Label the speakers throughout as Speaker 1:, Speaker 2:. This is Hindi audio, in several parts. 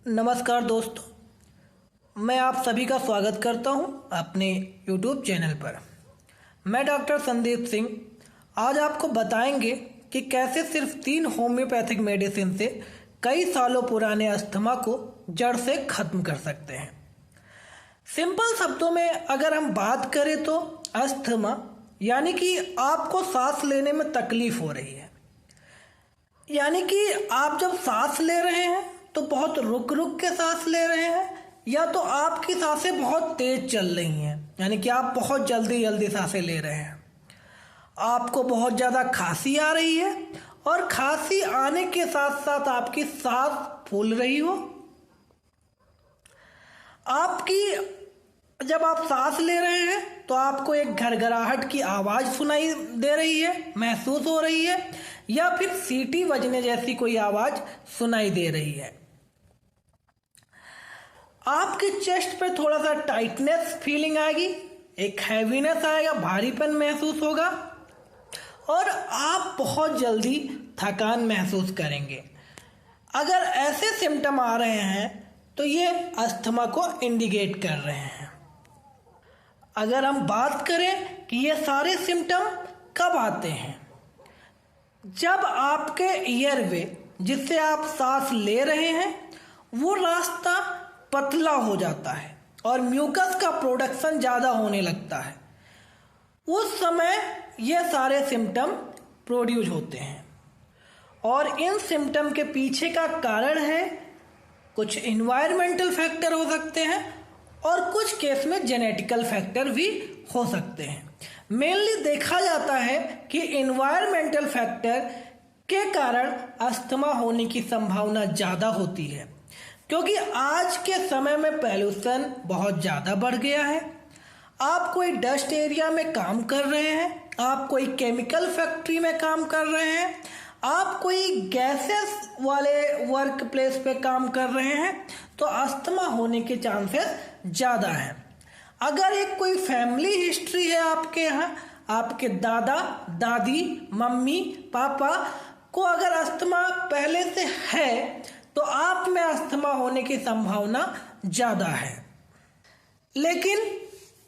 Speaker 1: नमस्कार दोस्तों, मैं आप सभी का स्वागत करता हूं अपने YouTube चैनल पर। मैं डॉक्टर संदीप सिंह आज आपको बताएंगे कि कैसे सिर्फ 3 होम्योपैथिक मेडिसिन से कई सालों पुराने अस्थमा को जड़ से खत्म कर सकते हैं। सिंपल शब्दों में अगर हम बात करें तो अस्थमा यानी कि आपको सांस लेने में तकलीफ हो रही है, यानी कि आप जब सांस ले रहे हैं तो बहुत रुक रुक के सांस ले रहे हैं, या तो आपकी सांसें बहुत तेज चल रही हैं, यानी कि आप बहुत जल्दी जल्दी सांसें ले रहे हैं। आपको बहुत ज़्यादा खांसी आ रही है और खांसी आने के साथ साथ आपकी सांस फूल रही हो। जब आप सांस ले रहे हैं तो आपको एक घरघराहट की आवाज़ सुनाई दे रही है, महसूस हो रही है, या फिर सीटी बजने जैसी कोई आवाज़ सुनाई दे रही है। आपके चेस्ट पे थोड़ा सा टाइटनेस फीलिंग आएगी, एक हैवीनेस आएगा, भारीपन महसूस होगा और आप बहुत जल्दी थकान महसूस करेंगे। अगर ऐसे सिम्टम आ रहे हैं तो ये अस्थमा को इंडिकेट कर रहे हैं। अगर हम बात करें कि ये सारे सिम्टम कब आते हैं, जब आपके एयरवे जिससे आप सांस ले रहे हैं वो रास्ता पतला हो जाता है और म्यूकस का प्रोडक्शन ज़्यादा होने लगता है, उस समय ये सारे सिम्टम प्रोड्यूस होते हैं। और इन सिम्टम के पीछे का कारण है कुछ इन्वायरमेंटल फैक्टर हो सकते हैं और कुछ केस में जेनेटिकल फैक्टर भी हो सकते हैं। मेनली देखा जाता है कि इन्वायरमेंटल फैक्टर के कारण अस्थमा होने की संभावना ज़्यादा होती है, क्योंकि आज के समय में पॉल्यूशन बहुत ज़्यादा बढ़ गया है। आप कोई डस्ट एरिया में काम कर रहे हैं, आप कोई केमिकल फैक्ट्री में काम कर रहे हैं, आप कोई गैसेस वाले वर्क प्लेस पे काम कर रहे हैं, तो अस्थमा होने के चांसेस ज़्यादा हैं। अगर एक कोई फैमिली हिस्ट्री है आपके यहाँ, आपके दादा दादी मम्मी पापा को अगर अस्थमा पहले से है तो आप में अस्थमा होने की संभावना ज़्यादा है। लेकिन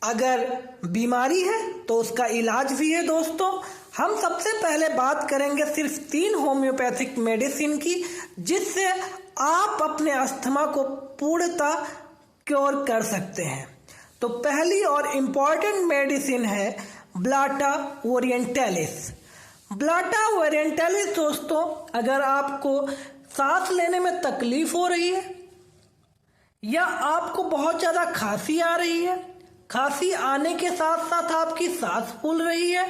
Speaker 1: अगर बीमारी है तो उसका इलाज भी है। दोस्तों, हम सबसे पहले बात करेंगे सिर्फ 3 होम्योपैथिक मेडिसिन की, जिससे आप अपने अस्थमा को पूर्णतः क्योर कर सकते हैं। तो पहली और इम्पॉर्टेंट मेडिसिन है ब्लाटा ओरिएंटैलिस। ब्लाटा ओरिएंटैलिस दोस्तों, अगर आपको सांस लेने में तकलीफ हो रही है या आपको बहुत ज़्यादा खांसी आ रही है, खांसी आने के साथ साथ आपकी सांस फूल रही है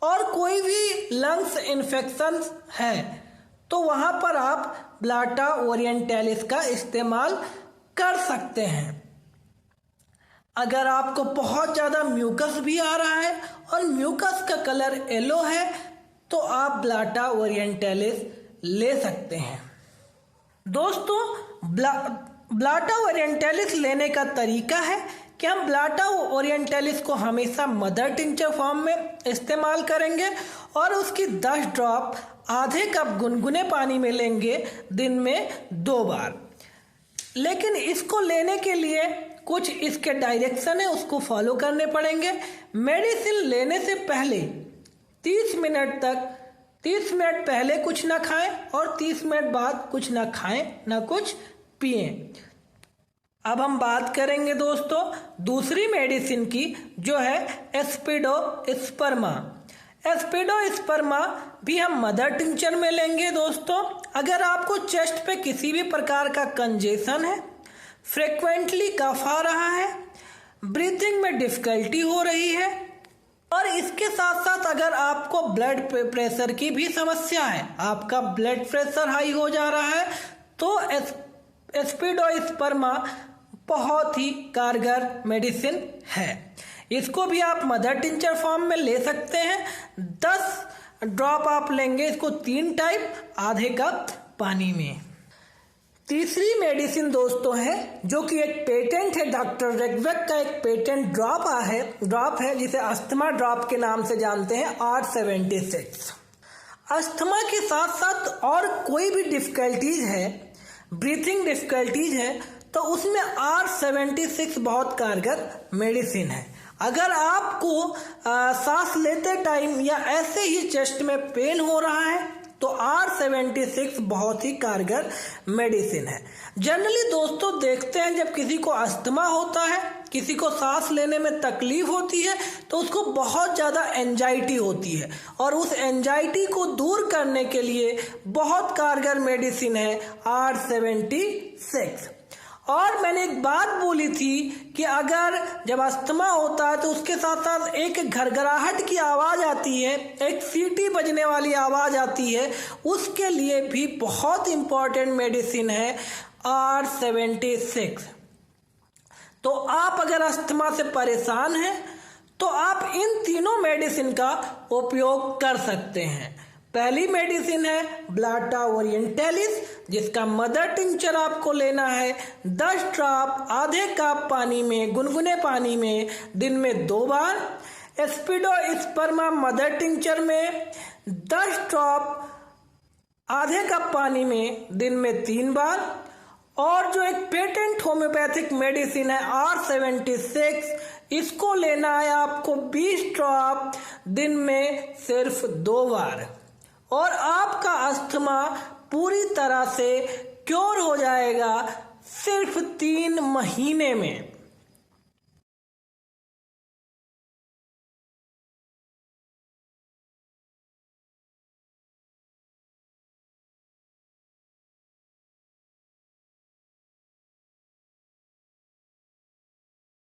Speaker 1: और कोई भी लंग्स इन्फेक्शन है, तो वहाँ पर आप ब्लाटा ओरिएंटैलिस का इस्तेमाल कर सकते हैं। अगर आपको बहुत ज़्यादा म्यूकस भी आ रहा है और म्यूकस का कलर येलो है तो आप ब्लाटा ओरिएंटैलिस ले सकते हैं। दोस्तों, ब्लाटा ओरिएंटैलिस लेने का तरीका है कि हम ब्लाटा ओरिएंटैलिस को हमेशा मदर टिंचर फॉर्म में इस्तेमाल करेंगे और उसकी 10 ड्रॉप आधे कप गुनगुने पानी में लेंगे दिन में 2 बार। लेकिन इसको लेने के लिए कुछ इसके डायरेक्शन है, उसको फॉलो करने पड़ेंगे। मेडिसिन लेने से पहले 30 मिनट पहले कुछ ना खाएं और 30 मिनट बाद कुछ ना खाएं ना कुछ पिएं। अब हम बात करेंगे दोस्तों दूसरी मेडिसिन की, जो है एस्पिडोस्पर्मा। एस्पिडोस्पर्मा भी हम मदर टिंचर में लेंगे। दोस्तों, अगर आपको चेस्ट पे किसी भी प्रकार का कंजेशन है, फ्रिक्वेंटली कफ आ रहा है, ब्रीथिंग में डिफिकल्टी हो रही है और इसके साथ साथ अगर आपको ब्लड प्रेशर की भी समस्या है, आपका ब्लड प्रेशर हाई हो जा रहा है, तो एस्पिडोस्पर्मा बहुत ही कारगर मेडिसिन है। इसको भी आप मदर टिंचर फॉर्म में ले सकते हैं। 10 ड्रॉप आप लेंगे इसको 3 टाइम आधे कप पानी में। तीसरी मेडिसिन दोस्तों है जो कि एक पेटेंट है, डॉक्टर रेगवेक का एक पेटेंट ड्रॉप है जिसे अस्थमा ड्रॉप के नाम से जानते हैं, 876। अस्थमा के साथ साथ और कोई भी डिफिकल्टीज है ब्रीथिंग डिफिकल्टीज है तो उसमें R76 बहुत कारगर मेडिसिन है। अगर आपको सांस लेते टाइम या ऐसे ही चेस्ट में पेन हो रहा है तो R76 बहुत ही कारगर मेडिसिन है। जनरली दोस्तों देखते हैं जब किसी को अस्थमा होता है, किसी को सांस लेने में तकलीफ होती है तो उसको बहुत ज़्यादा एंजाइटी होती है और उस एंजाइटी को दूर करने के लिए बहुत कारगर मेडिसिन है R76। और मैंने एक बात बोली थी कि अगर जब अस्थमा होता है तो उसके साथ साथ एक घरघराहट की आवाज़ आती है, एक सीटी बजने वाली आवाज़ आती है, उसके लिए भी बहुत इंपॉर्टेंट मेडिसिन है R76। तो आप अगर अस्थमा से परेशान हैं तो आप इन तीनों मेडिसिन का उपयोग कर सकते हैं। पहली मेडिसिन है ब्लाटा ओरिएंटलिस, जिसका मदर टिंचर आपको लेना है 10 ड्रॉप आधे कप पानी में, गुनगुने पानी में दिन में 2 बार। एस्पिडोस्पर्मा मदर टिंचर में 10 ड्रॉप आधे कप पानी में दिन में 3 बार। और जो एक पेटेंट होम्योपैथिक मेडिसिन है R76, इसको लेना है आपको 20 ड्रॉप दिन में सिर्फ 2 बार और आपका अस्थमा पूरी तरह से क्योर हो जाएगा सिर्फ 3 महीने में।